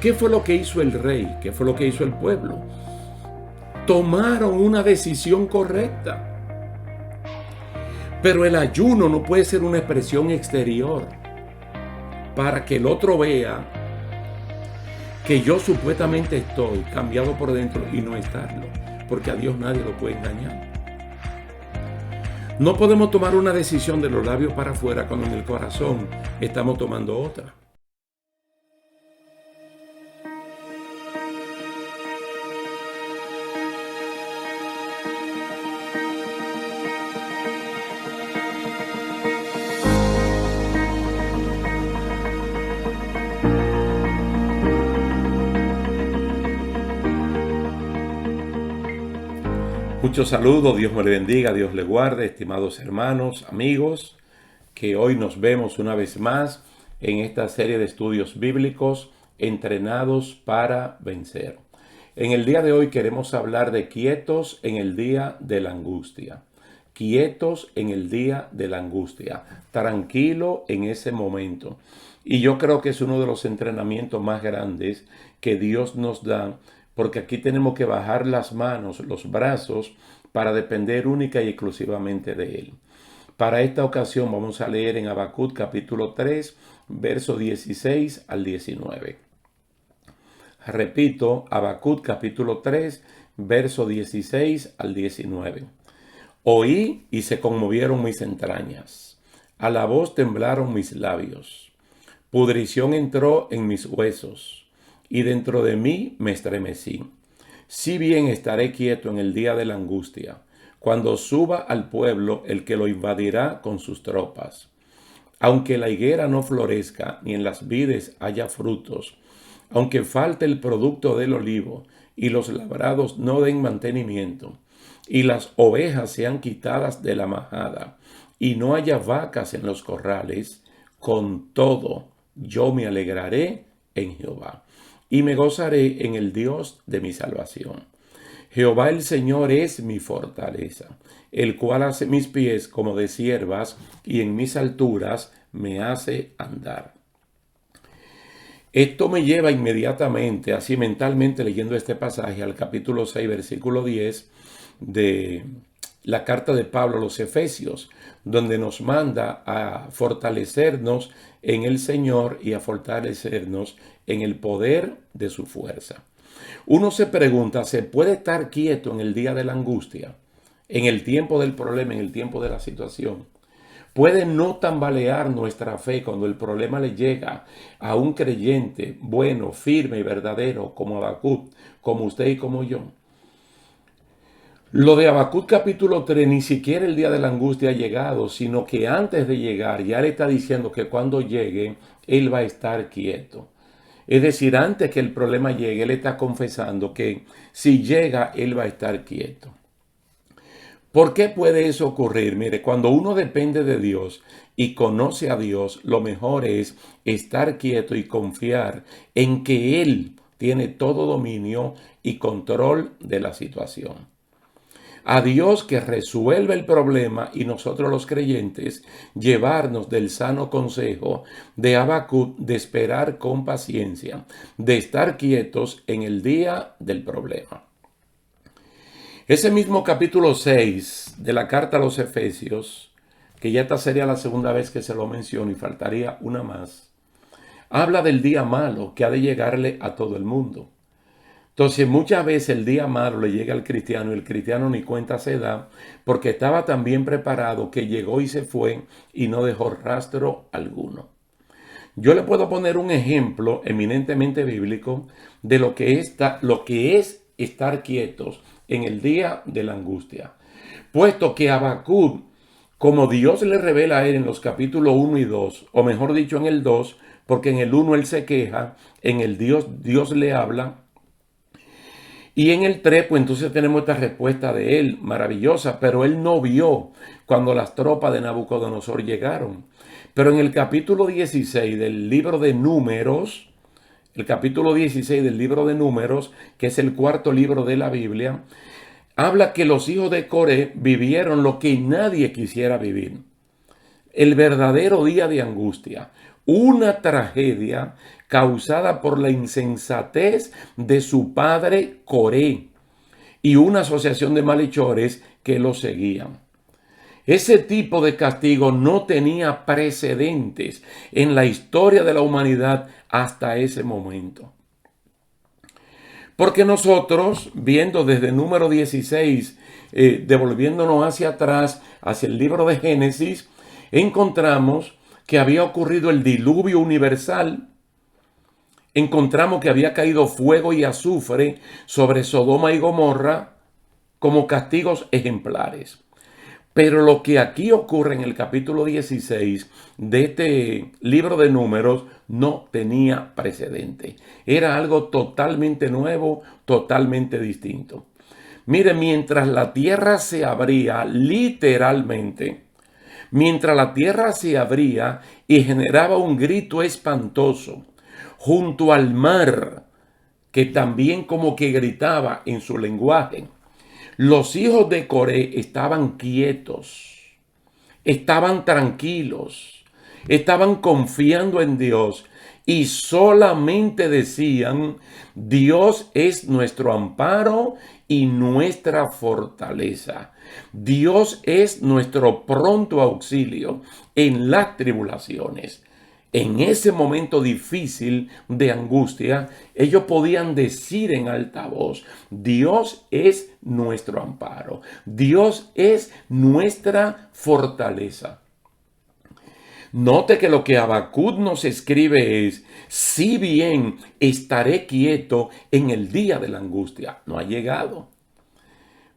¿Qué fue lo que hizo el rey? ¿Qué fue lo que hizo el pueblo? Tomaron una decisión correcta. Pero el ayuno no puede ser una expresión exterior para que el otro vea que yo supuestamente estoy cambiado por dentro y no estarlo, porque a Dios nadie lo puede engañar. No podemos tomar una decisión de los labios para afuera cuando en el corazón estamos tomando otra. Muchos saludos, Dios me le bendiga, Dios le guarde, estimados hermanos, amigos, que hoy nos vemos una vez más en esta serie de estudios bíblicos entrenados para vencer. En el día de hoy queremos hablar de quietos en el día de la angustia. Quietos en el día de la angustia, tranquilo en ese momento. Y yo creo que es uno de los entrenamientos más grandes que Dios nos da, porque aquí tenemos que bajar las manos, los brazos, para depender única y exclusivamente de Él. Para esta ocasión vamos a leer en Habacuc capítulo 3, versos 16 al 19. Repito, Habacuc capítulo 3, verso 16 al 19. Oí y se conmovieron mis entrañas. A la voz temblaron mis labios. Pudrición entró en mis huesos, y dentro de mí me estremecí. Si bien estaré quieto en el día de la angustia, cuando suba al pueblo el que lo invadirá con sus tropas. Aunque la higuera no florezca, ni en las vides haya frutos, aunque falte el producto del olivo, y los labrados no den mantenimiento, y las ovejas sean quitadas de la majada, y no haya vacas en los corrales, con todo yo me alegraré en Jehová, y me gozaré en el Dios de mi salvación. Jehová el Señor es mi fortaleza, el cual hace mis pies como de ciervas, y en mis alturas me hace andar. Esto me lleva inmediatamente, así mentalmente leyendo este pasaje, al capítulo 6, versículo 10 de la carta de Pablo a los Efesios, donde nos manda a fortalecernos en el Señor y a fortalecernos en el poder de su fuerza. Uno se pregunta, ¿se puede estar quieto en el día de la angustia, en el tiempo del problema, en el tiempo de la situación? ¿Puede no tambalear nuestra fe cuando el problema le llega a un creyente bueno, firme y verdadero como Habacuc, como usted y como yo? Lo de Habacuc capítulo 3, ni siquiera el día de la angustia ha llegado, sino que antes de llegar ya le está diciendo que cuando llegue, él va a estar quieto. Es decir, antes que el problema llegue, él está confesando que si llega, él va a estar quieto. ¿Por qué puede eso ocurrir? Mire, cuando uno depende de Dios y conoce a Dios, lo mejor es estar quieto y confiar en que Él tiene todo dominio y control de la situación. A Dios que resuelve el problema y nosotros los creyentes llevarnos del sano consejo de Habacuc de esperar con paciencia, de estar quietos en el día del problema. Ese mismo capítulo 6 de la carta a los Efesios, que ya esta sería la segunda vez que se lo menciono y faltaría una más, habla del día malo que ha de llegarle a todo el mundo. Entonces muchas veces el día malo le llega al cristiano y el cristiano ni cuenta se da porque estaba tan bien preparado que llegó y se fue y no dejó rastro alguno. Yo le puedo poner un ejemplo eminentemente bíblico de lo que es estar quietos en el día de la angustia. Puesto que Habacuc, como Dios le revela a él en los capítulos 1 y 2, o mejor dicho en el 2, porque en el 1 él se queja, en el Dios le habla, y en el 3, pues entonces tenemos esta respuesta de él, maravillosa, pero él no vio cuando las tropas de Nabucodonosor llegaron. Pero en el capítulo 16 del libro de Números, el capítulo 16 del libro de Números, que es el cuarto libro de la Biblia, habla que los hijos de Coré vivieron lo que nadie quisiera vivir. El verdadero día de angustia. una tragedia causada por la insensatez de su padre Coré y una asociación de malhechores que lo seguían. Ese tipo de castigo no tenía precedentes en la historia de la humanidad hasta ese momento. Porque nosotros, viendo desde número 16, devolviéndonos hacia atrás, hacia el libro de Génesis, encontramos que había ocurrido el diluvio universal. Encontramos que había caído fuego y azufre sobre Sodoma y Gomorra como castigos ejemplares. Pero lo que aquí ocurre en el capítulo 16 de este libro de Números no tenía precedente. Era algo totalmente nuevo, totalmente distinto. Mire, mientras la tierra se abría, literalmente, mientras la tierra se abría y generaba un grito espantoso junto al mar, que también como que gritaba en su lenguaje, los hijos de Coré estaban quietos, estaban tranquilos, estaban confiando en Dios y solamente decían: Dios es nuestro amparo y nuestra fortaleza. Dios es nuestro pronto auxilio en las tribulaciones. En ese momento difícil de angustia, ellos podían decir en alta voz: Dios es nuestro amparo, Dios es nuestra fortaleza. Note que lo que Habacuc nos escribe es: si bien estaré quieto en el día de la angustia, no ha llegado.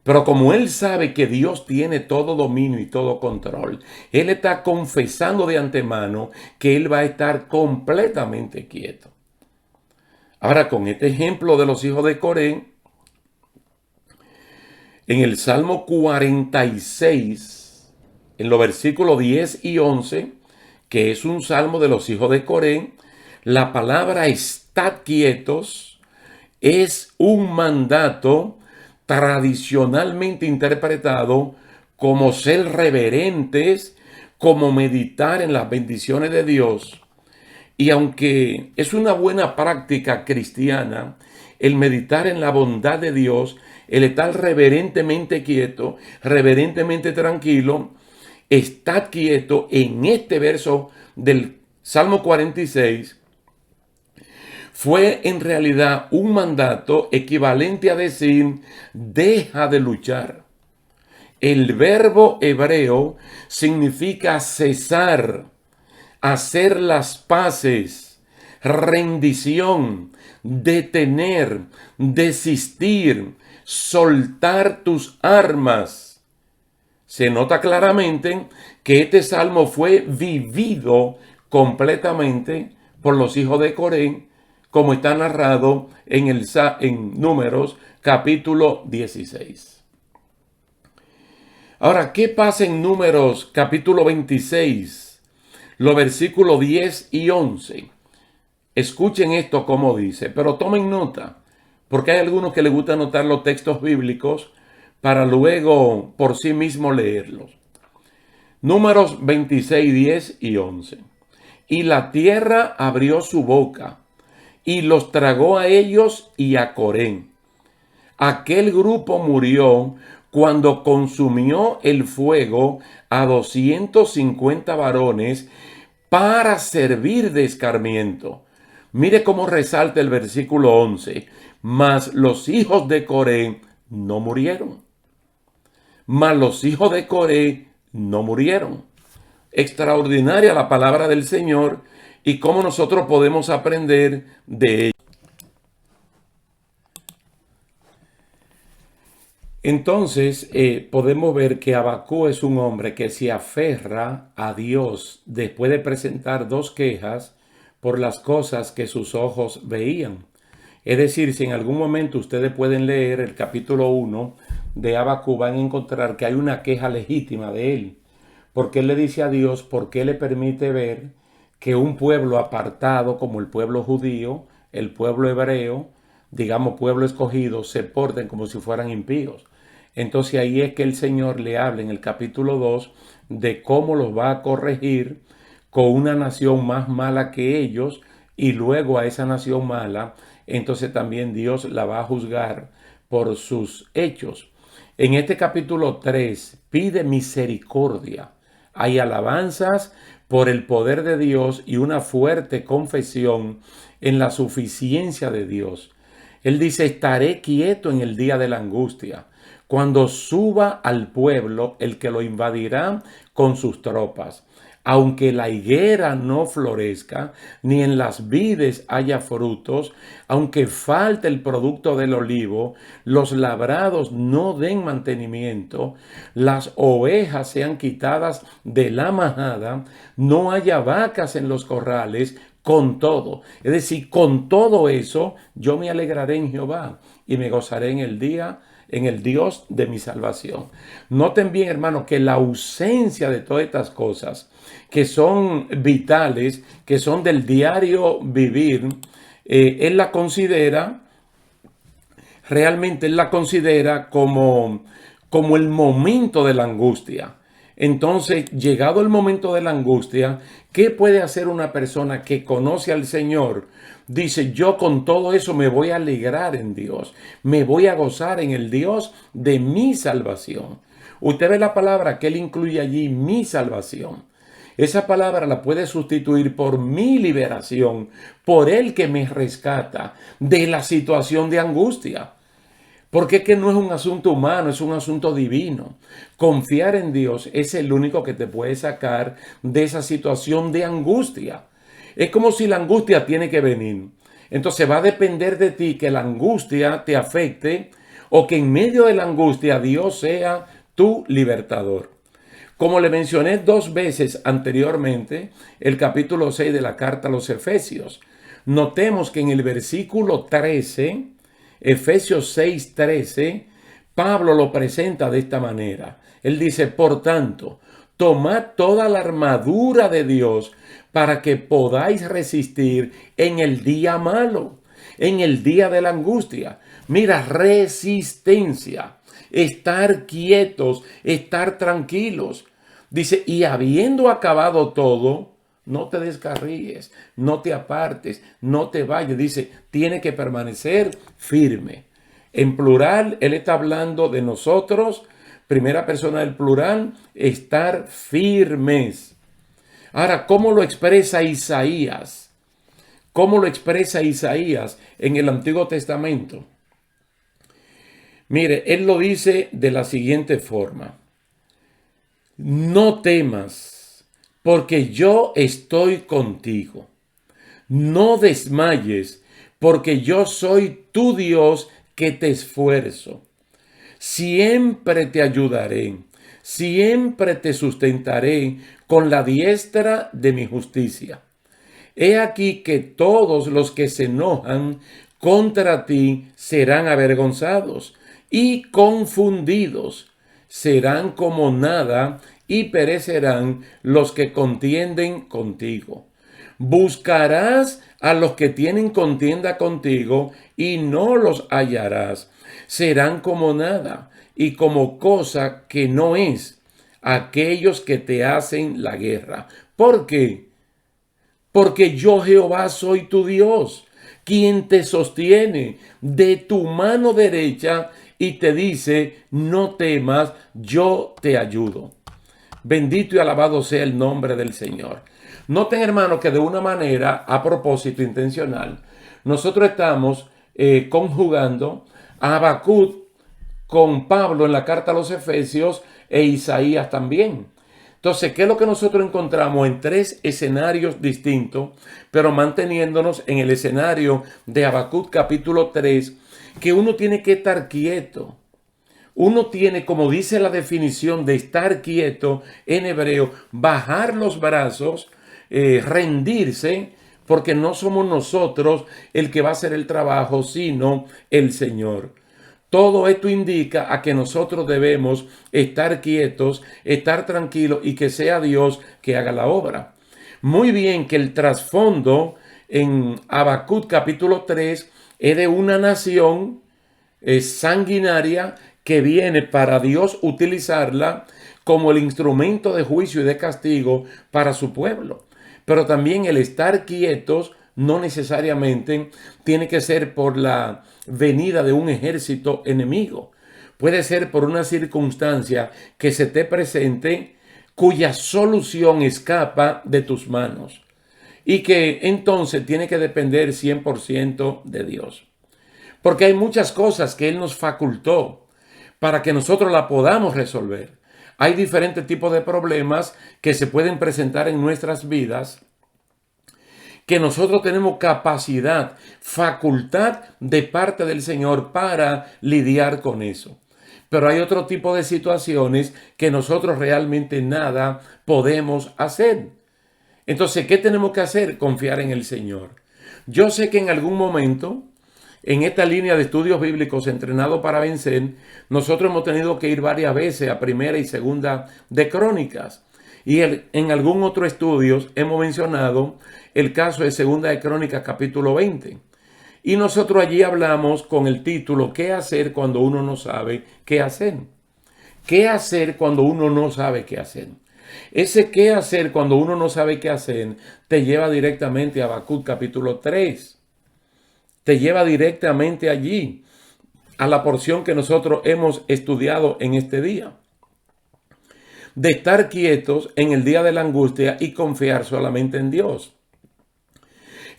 Pero como él sabe que Dios tiene todo dominio y todo control, él está confesando de antemano que él va a estar completamente quieto. Ahora, con este ejemplo de los hijos de Coré, en el Salmo 46, en los versículos 10 y 11, que es un salmo de los hijos de Coré, la palabra "estad quietos" es un mandato tradicionalmente interpretado como ser reverentes, como meditar en las bendiciones de Dios. Y aunque es una buena práctica cristiana el meditar en la bondad de Dios, el estar reverentemente quieto, reverentemente tranquilo, estad quieto en este verso del Salmo 46, fue en realidad un mandato equivalente a decir: deja de luchar. El verbo hebreo significa cesar, hacer las paces, rendición, detener, desistir, soltar tus armas. Se nota claramente que este salmo fue vivido completamente por los hijos de Coré, como está narrado en Números capítulo 16. Ahora, ¿qué pasa en Números capítulo 26? Los versículos 10 y 11. Escuchen esto como dice, pero tomen nota, porque hay algunos que les gusta anotar los textos bíblicos para luego por sí mismo leerlos. Números 26, 10 y 11. Y la tierra abrió su boca y los tragó a ellos y a Coré. Aquel grupo murió cuando consumió el fuego a 250 varones para servir de escarmiento. Mire cómo resalta el versículo 11. Mas los hijos de Coré no murieron. Mas los hijos de Coré no murieron. Extraordinaria la palabra del Señor y cómo nosotros podemos aprender de ella. Entonces, podemos ver que Habacuc es un hombre que se aferra a Dios después de presentar dos quejas por las cosas que sus ojos veían. Es decir, si en algún momento ustedes pueden leer el capítulo 1 de Habacuc, van a encontrar que hay una queja legítima de él, porque él le dice a Dios por qué le permite ver que un pueblo apartado como el pueblo judío, el pueblo hebreo, digamos pueblo escogido, se porten como si fueran impíos. Entonces ahí es que el Señor le habla en el capítulo 2 de cómo los va a corregir con una nación más mala que ellos, y luego a esa nación mala, entonces también Dios la va a juzgar por sus hechos. En este capítulo 3 pide misericordia. Hay alabanzas por el poder de Dios y una fuerte confesión en la suficiencia de Dios. Él dice, estaré quieto en el día de la angustia, cuando suba al pueblo el que lo invadirá con sus tropas. Aunque la higuera no florezca, ni en las vides haya frutos, aunque falte el producto del olivo, los labrados no den mantenimiento, las ovejas sean quitadas de la majada, no haya vacas en los corrales, con todo. Es decir, con todo eso, yo me alegraré en Jehová y me gozaré en el Dios de mi salvación. Noten bien, hermano, que la ausencia de todas estas cosas que son vitales, que son del diario vivir, él la considera, realmente él la considera como el momento de la angustia. Entonces, llegado el momento de la angustia, ¿qué puede hacer una persona que conoce al Señor? Dice, yo con todo eso me voy a alegrar en Dios, me voy a gozar en el Dios de mi salvación. Usted ve la palabra que él incluye allí, mi salvación. Esa palabra la puede sustituir por mi liberación, por el que me rescata de la situación de angustia. Porque es que no es un asunto humano, es un asunto divino. Confiar en Dios es el único que te puede sacar de esa situación de angustia. Es como si la angustia tiene que venir. Entonces va a depender de ti que la angustia te afecte o que en medio de la angustia Dios sea tu libertador. Como le mencioné 2 veces anteriormente, el capítulo 6 de la carta a los Efesios. Notemos que en el versículo 13, Efesios 6:13, Pablo lo presenta de esta manera. Él dice, por tanto, tomad toda la armadura de Dios para que podáis resistir en el día malo, en el día de la angustia. Mira, resistencia, estar quietos, estar tranquilos. Dice, y habiendo acabado todo, no te descarríes, no te apartes, no te vayas. Dice, tiene que permanecer firme. En plural, él está hablando de nosotros, primera persona del plural, estar firmes. Ahora, ¿cómo lo expresa Isaías? ¿Cómo lo expresa Isaías en el Antiguo Testamento? Mire, él lo dice de la siguiente forma. No temas, porque yo estoy contigo. No desmayes, porque yo soy tu Dios que te esfuerzo. Siempre te ayudaré, siempre te sustentaré con la diestra de mi justicia. He aquí que todos los que se enojan contra ti serán avergonzados y confundidos. Serán como nada y perecerán los que contienden contigo. Buscarás a los que tienen contienda contigo y no los hallarás. Serán como nada y como cosa que no es aquellos que te hacen la guerra. ¿Por qué? Porque yo Jehová soy tu Dios, quien te sostiene de tu mano derecha y te dice, no temas, yo te ayudo. Bendito y alabado sea el nombre del Señor. Noten, hermanos, que de una manera, a propósito intencional, nosotros estamos conjugando a Habacuc con Pablo en la carta a los Efesios e Isaías también. Entonces, ¿qué es lo que nosotros encontramos en 3 escenarios distintos, pero manteniéndonos en el escenario de Habacuc capítulo 3, que uno tiene que estar quieto? Uno tiene, como dice la definición de estar quieto en hebreo, bajar los brazos, rendirse, porque no somos nosotros el que va a hacer el trabajo, sino el Señor. Todo esto indica a que nosotros debemos estar quietos, estar tranquilos y que sea Dios que haga la obra. Muy bien que el trasfondo en Habacuc capítulo 3 es de una nación sanguinaria que viene para Dios utilizarla como el instrumento de juicio y de castigo para su pueblo. Pero también el estar quietos no necesariamente tiene que ser por la venida de un ejército enemigo. Puede ser por una circunstancia que se te presente cuya solución escapa de tus manos y que entonces tiene que depender 100% de Dios. Porque hay muchas cosas que Él nos facultó para que nosotros la podamos resolver. Hay diferentes tipos de problemas que se pueden presentar en nuestras vidas que nosotros tenemos capacidad, facultad de parte del Señor para lidiar con eso. Pero hay otro tipo de situaciones que nosotros realmente nada podemos hacer. Entonces, ¿qué tenemos que hacer? Confiar en el Señor. Yo sé que en algún momento, en esta línea de estudios bíblicos Entrenado para Vencer, nosotros hemos tenido que ir varias veces a primera y segunda de Crónicas. Y en algún otro estudio hemos mencionado el caso de segunda de Crónicas capítulo 20. Y nosotros allí hablamos con el título ¿Qué hacer cuando uno no sabe qué hacer? ¿Qué hacer cuando uno no sabe qué hacer? Ese qué hacer cuando uno no sabe qué hacer te lleva directamente a Habacuc capítulo 3. Te lleva directamente allí, a la porción que nosotros hemos estudiado en este día. De estar quietos en el día de la angustia y confiar solamente en Dios.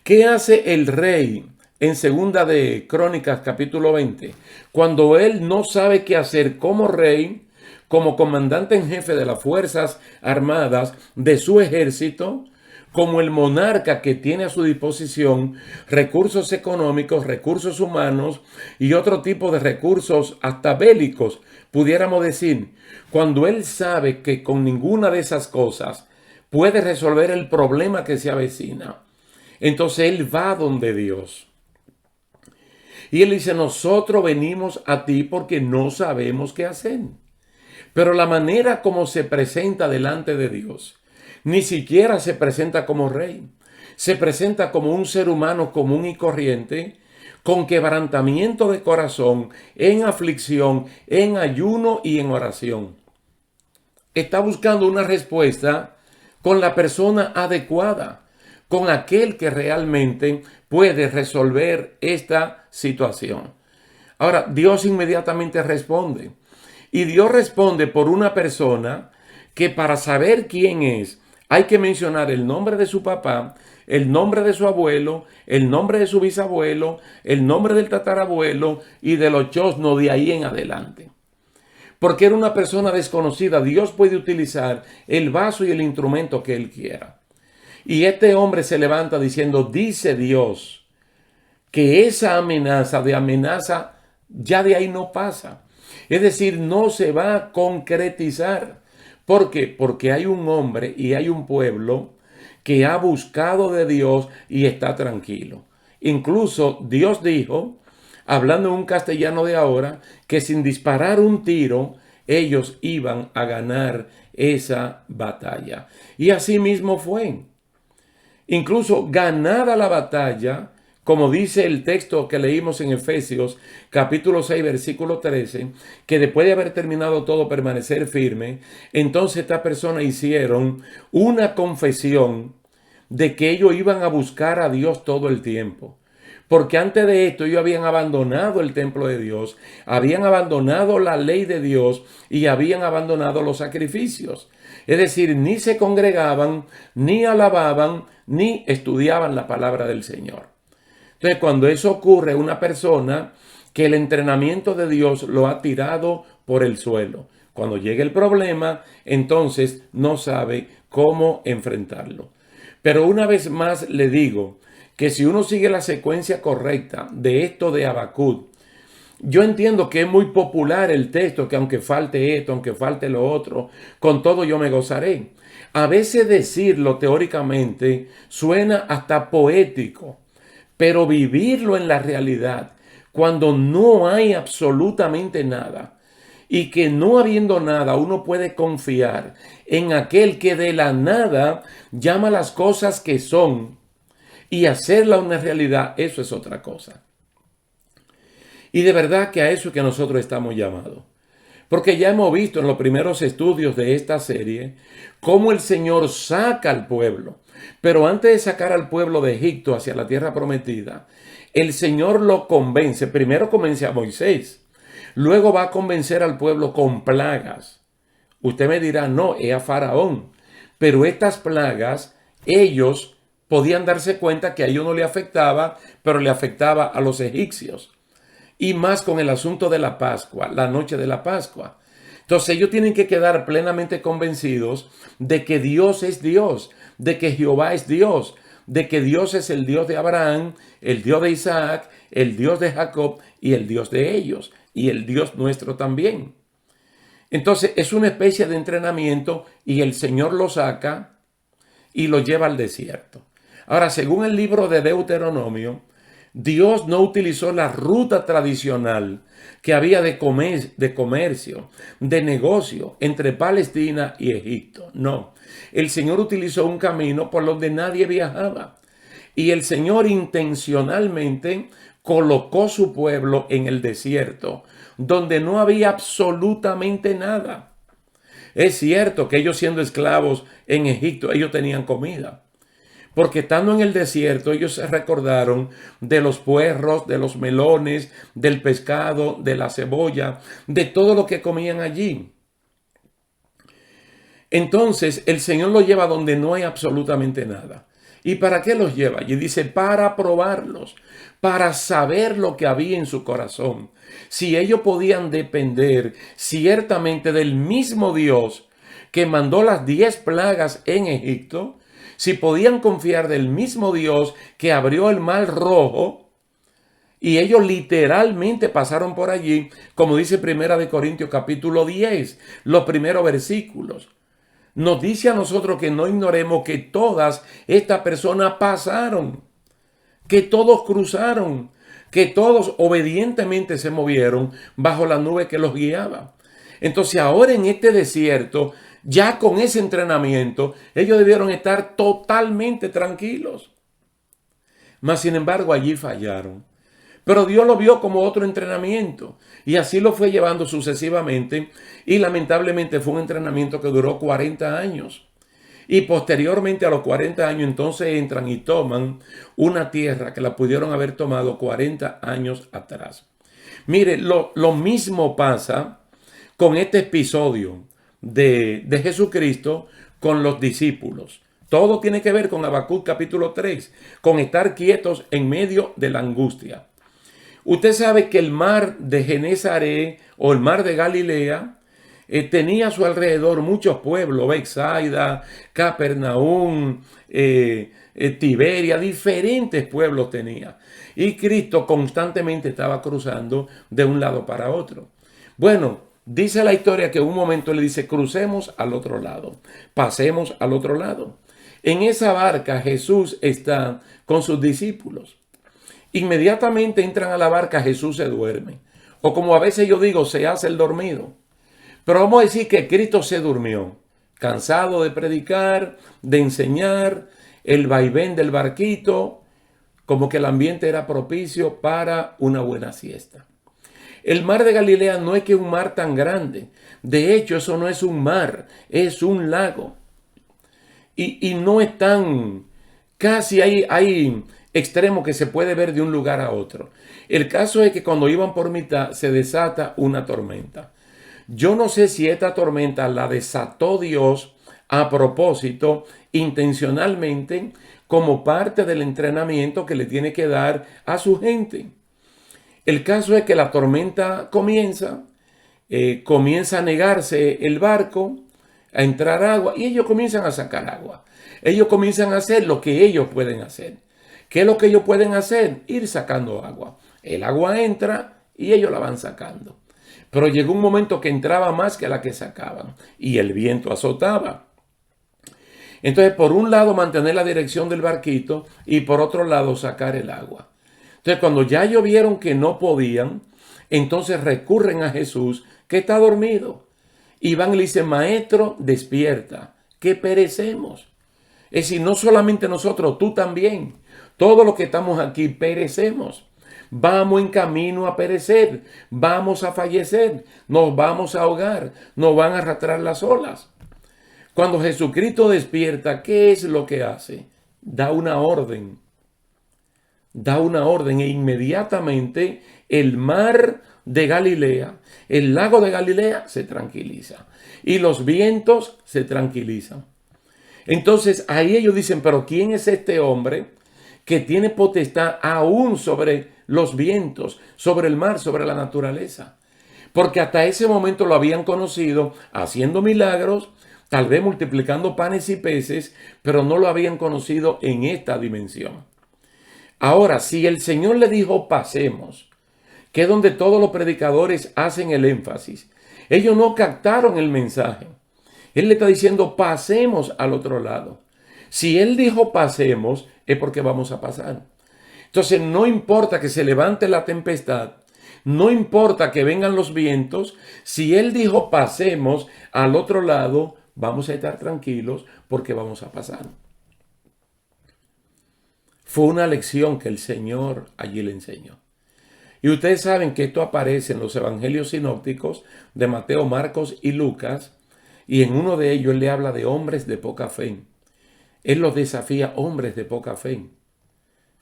¿Qué hace el rey en segunda de Crónicas capítulo 20? Cuando él no sabe qué hacer como rey, como comandante en jefe de las fuerzas armadas de su ejército, como el monarca que tiene a su disposición recursos económicos, recursos humanos y otro tipo de recursos hasta bélicos, pudiéramos decir, cuando él sabe que con ninguna de esas cosas puede resolver el problema que se avecina, entonces él va donde Dios. Y él dice, nosotros venimos a ti porque no sabemos qué hacer. Pero la manera como se presenta delante de Dios, ni siquiera se presenta como rey. Se presenta como un ser humano común y corriente, con quebrantamiento de corazón, en aflicción, en ayuno y en oración. Está buscando una respuesta con la persona adecuada, con aquel que realmente puede resolver esta situación. Ahora, Dios inmediatamente responde. Y Dios responde por una persona que para saber quién es, hay que mencionar el nombre de su papá, el nombre de su abuelo, el nombre de su bisabuelo, el nombre del tatarabuelo y de los chosnos de ahí en adelante. Porque era una persona desconocida. Dios puede utilizar el vaso y el instrumento que él quiera. Y este hombre se levanta diciendo, dice Dios, que esa amenaza ya de ahí no pasa. Es decir, no se va a concretizar. ¿Por qué? Porque hay un hombre y hay un pueblo que ha buscado de Dios y está tranquilo. Incluso Dios dijo, hablando en un castellano de ahora, que sin disparar un tiro, ellos iban a ganar esa batalla. Y así mismo fue. Incluso ganada la batalla, como dice el texto que leímos en Efesios, capítulo 6, versículo 13, que después de haber terminado todo, permanecer firme, entonces estas personas hicieron una confesión de que ellos iban a buscar a Dios todo el tiempo. Porque antes de esto ellos habían abandonado el templo de Dios, habían abandonado la ley de Dios y habían abandonado los sacrificios. Es decir, ni se congregaban, ni alababan, ni estudiaban la palabra del Señor. Entonces, cuando eso ocurre, una persona que el entrenamiento de Dios lo ha tirado por el suelo. Cuando llega el problema, entonces no sabe cómo enfrentarlo. Pero una vez más le digo que si uno sigue la secuencia correcta de esto de Habacuc, yo entiendo que es muy popular el texto, que aunque falte esto, aunque falte lo otro, con todo yo me gozaré. A veces decirlo teóricamente suena hasta poético, pero vivirlo en la realidad, cuando no hay absolutamente nada, y que no habiendo nada uno puede confiar en aquel que de la nada llama las cosas que son y hacerla una realidad, eso es otra cosa. Y de verdad que a eso es que nosotros estamos llamados. Porque ya hemos visto en los primeros estudios de esta serie cómo el Señor saca al pueblo. Pero antes de sacar al pueblo de Egipto hacia la tierra prometida, el Señor lo convence. Primero convence a Moisés. Luego va a convencer al pueblo con plagas. Usted me dirá, no, es a Faraón. Pero estas plagas, ellos podían darse cuenta que a ellos no le afectaba, pero le afectaba a los egipcios. Y más con el asunto de la Pascua, la noche de la Pascua. Entonces ellos tienen que quedar plenamente convencidos de que Dios es Dios, de que Jehová es Dios, de que Dios es el Dios de Abraham, el Dios de Isaac, el Dios de Jacob y el Dios de ellos, y el Dios nuestro también. Entonces es una especie de entrenamiento y el Señor lo saca y lo lleva al desierto. Ahora, según el libro de Deuteronomio, Dios no utilizó la ruta tradicional que había de comercio, de negocio entre Palestina y Egipto. No, el Señor utilizó un camino por donde nadie viajaba. Y el Señor intencionalmente colocó su pueblo en el desierto, donde no había absolutamente nada. Es cierto que ellos siendo esclavos en Egipto, ellos tenían comida. Porque estando en el desierto, ellos se recordaron de los puerros, de los melones, del pescado, de la cebolla, de todo lo que comían allí. Entonces, el Señor los lleva donde no hay absolutamente nada. ¿Y para qué los lleva? Y dice, para probarlos, para saber lo que había en su corazón. Si ellos podían depender ciertamente del mismo Dios que mandó las 10 plagas en Egipto, si podían confiar del mismo Dios que abrió el mar rojo, y ellos literalmente pasaron por allí, como dice Primera de Corintios capítulo 10, los primeros versículos. Nos dice a nosotros que no ignoremos que todas estas personas pasaron, que todos cruzaron, que todos obedientemente se movieron bajo la nube que los guiaba. Entonces ahora en este desierto, ya con ese entrenamiento, ellos debieron estar totalmente tranquilos. Mas sin embargo allí fallaron. Pero Dios lo vio como otro entrenamiento y así lo fue llevando sucesivamente y lamentablemente fue un entrenamiento que duró 40 años. Y posteriormente a los 40 años entonces entran y toman una tierra que la pudieron haber tomado 40 años atrás. Mire, lo mismo pasa con este episodio de Jesucristo con los discípulos. Todo tiene que ver con Habacuc capítulo 3, con estar quietos en medio de la angustia. Usted sabe que el mar de Genesaret o el mar de Galilea tenía a su alrededor muchos pueblos, Betsaida, Capernaum, Tiberia, diferentes pueblos tenía. Y Cristo constantemente estaba cruzando de un lado para otro. Bueno, dice la historia que en un momento le dice, crucemos al otro lado, pasemos al otro lado. En esa barca Jesús está con sus discípulos. Inmediatamente entran a la barca, Jesús se duerme. O como a veces yo digo, se hace el dormido. Pero vamos a decir que Cristo se durmió, cansado de predicar, de enseñar, el vaivén del barquito, como que el ambiente era propicio para una buena siesta. El mar de Galilea no es que un mar tan grande. De hecho, eso no es un mar, es un lago. Y no es tan... Casi hay extremo que se puede ver de un lugar a otro. El caso es que cuando iban por mitad se desata una tormenta. Yo no sé si esta tormenta la desató Dios a propósito, intencionalmente, como parte del entrenamiento que le tiene que dar a su gente. El caso es que la tormenta comienza a negarse el barco, a entrar agua, y ellos comienzan a sacar agua. Ellos comienzan a hacer lo que ellos pueden hacer. ¿Qué es lo que ellos pueden hacer? Ir sacando agua. El agua entra y ellos la van sacando. Pero llegó un momento que entraba más que la que sacaban y el viento azotaba. Entonces, por un lado, mantener la dirección del barquito y por otro lado, sacar el agua. Entonces, cuando ya ellos vieron que no podían, entonces recurren a Jesús, que está dormido. Y van y le dicen, maestro, despierta, que perecemos. Es decir, no solamente nosotros, tú también. Todos los que estamos aquí perecemos. Vamos en camino a perecer. Vamos a fallecer. Nos vamos a ahogar. Nos van a arrastrar las olas. Cuando Jesucristo despierta, ¿qué es lo que hace? Da una orden. Da una orden e inmediatamente el mar de Galilea, el lago de Galilea se tranquiliza y los vientos se tranquilizan. Entonces ahí ellos dicen, pero ¿quién es este hombre que tiene potestad aún sobre los vientos, sobre el mar, sobre la naturaleza? Porque hasta ese momento lo habían conocido haciendo milagros, tal vez multiplicando panes y peces, pero no lo habían conocido en esta dimensión. Ahora, si el Señor le dijo pasemos, que es donde todos los predicadores hacen el énfasis, ellos no captaron el mensaje. Él le está diciendo pasemos al otro lado. Si Él dijo pasemos, es porque vamos a pasar. Entonces no importa que se levante la tempestad, no importa que vengan los vientos, si Él dijo pasemos al otro lado, vamos a estar tranquilos porque vamos a pasar. Fue una lección que el Señor allí le enseñó. Y ustedes saben que esto aparece en los evangelios sinópticos de Mateo, Marcos y Lucas, y en uno de ellos él le habla de hombres de poca fe. Él los desafía, hombres de poca fe.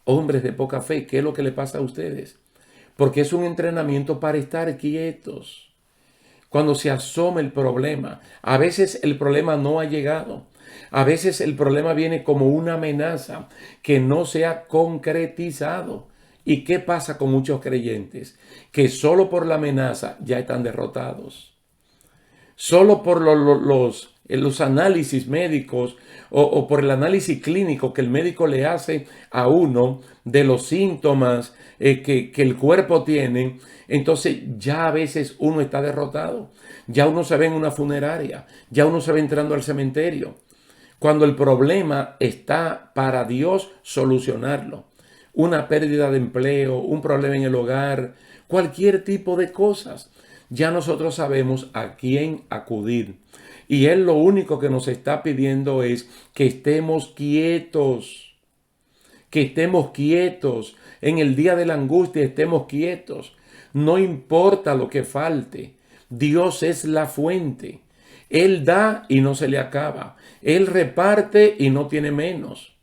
Hombres de poca fe, ¿qué es lo que le pasa a ustedes? Porque es un entrenamiento para estar quietos. Cuando se asoma el problema, a veces el problema no ha llegado. A veces el problema viene como una amenaza que no se ha concretizado. ¿Y qué pasa con muchos creyentes? Que solo por la amenaza ya están derrotados. Solo por los análisis médicos o por el análisis clínico que el médico le hace a uno de los síntomas que el cuerpo tiene, entonces ya a veces uno está derrotado. Ya uno se ve en una funeraria, ya uno se ve entrando al cementerio. Cuando el problema está para Dios solucionarlo. Una pérdida de empleo, un problema en el hogar, cualquier tipo de cosas. Ya nosotros sabemos a quién acudir. Y Él lo único que nos está pidiendo es que estemos quietos. Que estemos quietos. En el día de la angustia estemos quietos. No importa lo que falte. Dios es la fuente. Él da y no se le acaba. Él reparte y no tiene menos.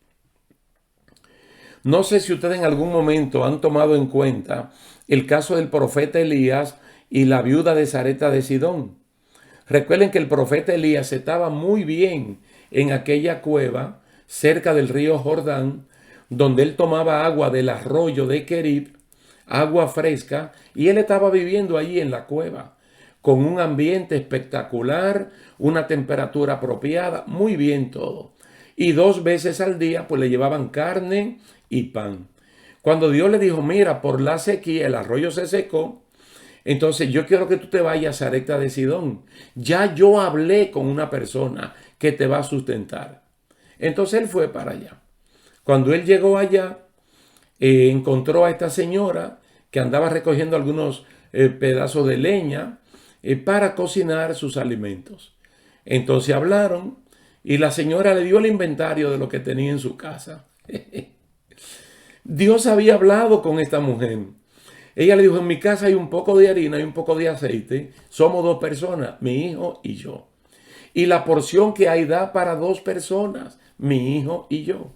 No sé si ustedes en algún momento han tomado en cuenta el caso del profeta Elías y la viuda de Sarepta de Sidón. Recuerden que el profeta Elías estaba muy bien en aquella cueva cerca del río Jordán, donde él tomaba agua del arroyo de Querib, agua fresca, y él estaba viviendo allí en la cueva, con un ambiente espectacular, una temperatura apropiada, muy bien todo. Y 2 veces al día pues le llevaban carne y pan. Cuando Dios le dijo, mira, por la sequía el arroyo se secó, entonces yo quiero que tú te vayas a Sarepta de Sidón. Ya yo hablé con una persona que te va a sustentar. Entonces él fue para allá. Cuando él llegó allá, encontró a esta señora que andaba recogiendo algunos pedazos de leña para cocinar sus alimentos. Entonces hablaron y la señora le dio el inventario de lo que tenía en su casa. Dios había hablado con esta mujer. Ella le dijo, en mi casa hay un poco de harina y un poco de aceite. Somos 2 personas, mi hijo y yo. Y la porción que hay da para 2 personas, mi hijo y yo.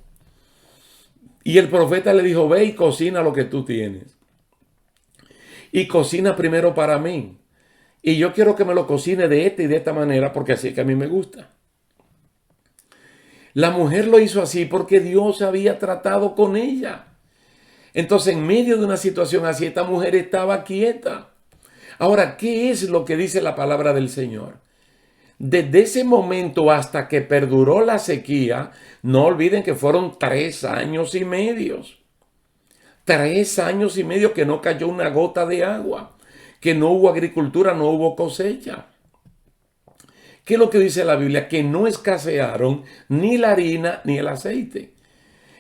Y el profeta le dijo, ve y cocina lo que tú tienes. Y cocina primero para mí. Y yo quiero que me lo cocine de esta y de esta manera porque así es que a mí me gusta. La mujer lo hizo así porque Dios había tratado con ella. Entonces, en medio de una situación así, esta mujer estaba quieta. Ahora, ¿qué es lo que dice la palabra del Señor? Desde ese momento hasta que perduró la sequía, no olviden que fueron 3 años y medio. 3 años y medio que no cayó una gota de agua, que no hubo agricultura, no hubo cosecha. ¿Qué es lo que dice la Biblia? Que no escasearon ni la harina ni el aceite.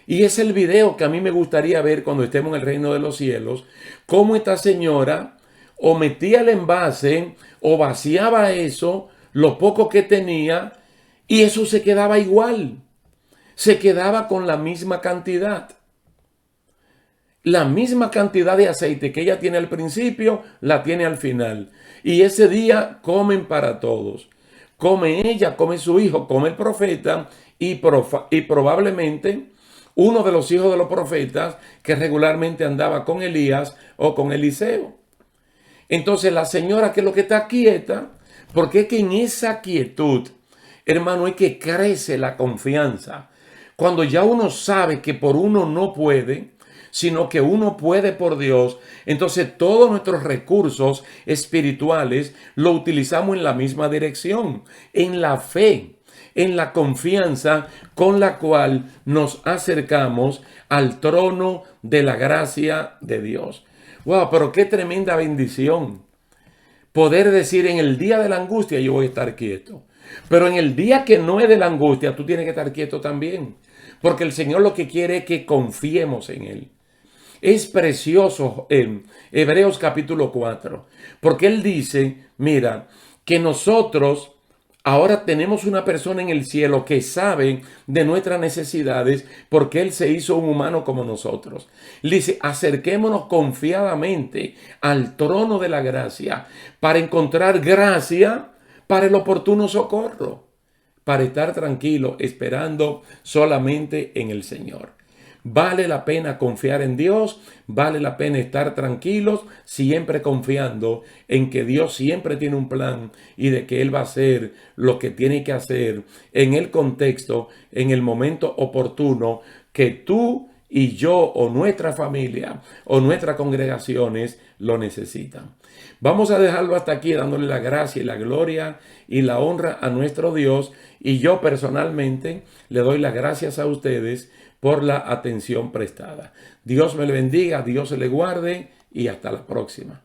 Y es el video que a mí me gustaría ver cuando estemos en el reino de los cielos, cómo esta señora o metía el envase o vaciaba eso, lo poco que tenía, y eso se quedaba igual. Se quedaba con la misma cantidad. La misma cantidad de aceite que ella tiene al principio, la tiene al final. Y ese día comen para todos. come ella, come su hijo, come el profeta y probablemente uno de los hijos de los profetas que regularmente andaba con Elías o con Eliseo. Entonces la señora, que es lo que está quieta, porque es que en esa quietud, hermano, es que crece la confianza. Cuando ya uno sabe que por uno no puede, sino que uno puede por Dios, entonces todos nuestros recursos espirituales lo utilizamos en la misma dirección, en la fe, en la confianza con la cual nos acercamos al trono de la gracia de Dios. Wow, pero qué tremenda bendición poder decir: en el día de la angustia yo voy a estar quieto. Pero en el día que no es de la angustia, tú tienes que estar quieto también. Porque el Señor lo que quiere es que confiemos en Él. Es precioso en Hebreos capítulo 4, porque Él dice, mira, que nosotros ahora tenemos una persona en el cielo que sabe de nuestras necesidades, porque Él se hizo un humano como nosotros. Él dice: acerquémonos confiadamente al trono de la gracia para encontrar gracia para el oportuno socorro, para estar tranquilo esperando solamente en el Señor. Vale la pena confiar en Dios, vale la pena estar tranquilos, siempre confiando en que Dios siempre tiene un plan y de que Él va a hacer lo que tiene que hacer en el contexto, en el momento oportuno que tú y yo o nuestra familia o nuestras congregaciones lo necesitan. Vamos a dejarlo hasta aquí, dándole la gracia y la gloria y la honra a nuestro Dios, y yo personalmente le doy las gracias a ustedes por la atención prestada. Dios me le bendiga, Dios se le guarde y hasta la próxima.